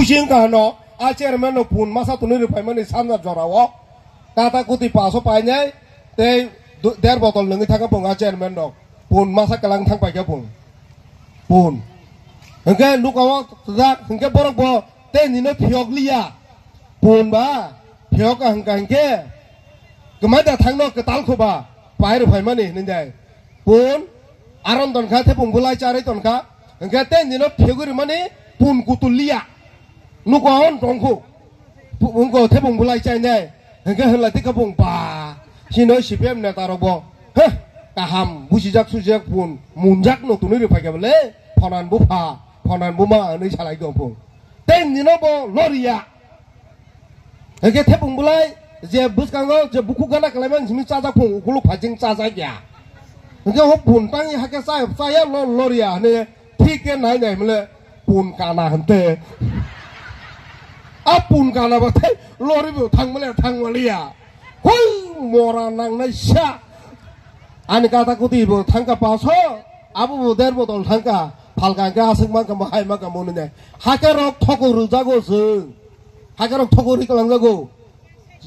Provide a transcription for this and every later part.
busin ka no a chairman no pun masa tu ni pai mani samna jorawo kata kuti paso panyai te der botol nengi thanga pung a chairman no pun masa kalang thang pai ka pung pun engke lukawa dak engke borok bo te ni no phiok liya pun ba phiok ka engke kemada thang no ketal ko ba pai ru pai mani ninjai pun aron ton kha te pung bulai chare ton kha engke te ni no phiok ri mani pun kutulia nukaon tongku pungko te pung bulai chai nyai engke hela ti ka pung ba sino sipem na tarobo heh kaham busijak sujak pun munjak no tunu ri pai ka bele phonan bu pha phonan bu ma ni chalai go pung ten ni no bo loria engke te pung bulai je buskango je buku gana kaleman jimi chaja pung ukulu phajing chaja ya engke ho pun tangi hake sai saya loria ne thike nai nai mele pun kana hante apun kana ba thai lori bu thang mele thang walia hoi mora nang nai sha ani kata kuti bu thang ka paso abu bu der botol thang ka phalka ga asung ma ka hai ma ka mon ne hake rok thoku ru jago sung hake rok thoku ri kalang jago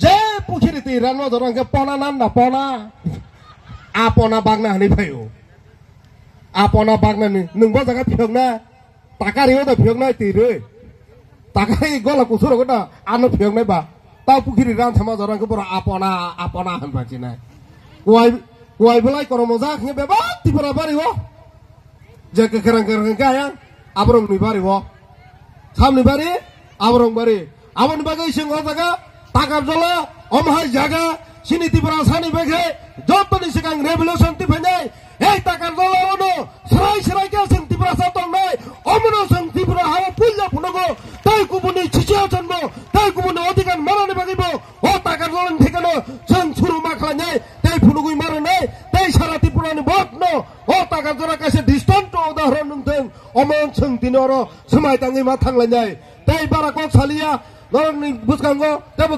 je pukhiri ti ran ma dorang ke pona nan na pona apona bagna ni phayo apona bagna ni nung ba jaga phiok na takari oda phiok na ti re takari gola kusuro kota anu phiok na ba ta pukhiri ran thama dorang ke pura apona han bachi na kuai belai koromo jak nge beba ti pura bari wo je ke kerang ka ya abrong ni bari wo sam ni bari abrong bari abon bagai sing ho jaga takap jala omhai jaga sini ti pura sani bege joto ni sikang revolution ti bhanyai ei takar jala ono serai ka sing ti pura satong nai omono sing ti pura hawa pulja punogo tai kubuni chichia janmo tai kubuni odikan marane bagibo o takar jala thikano sang churu makhla tai phunugui marane tai sara ti pura ni botno o takar jala kase distant udaharon nungteng omon sing tinoro semai tangi mathang lanyai tai bara kok salia norang ni buskango tebo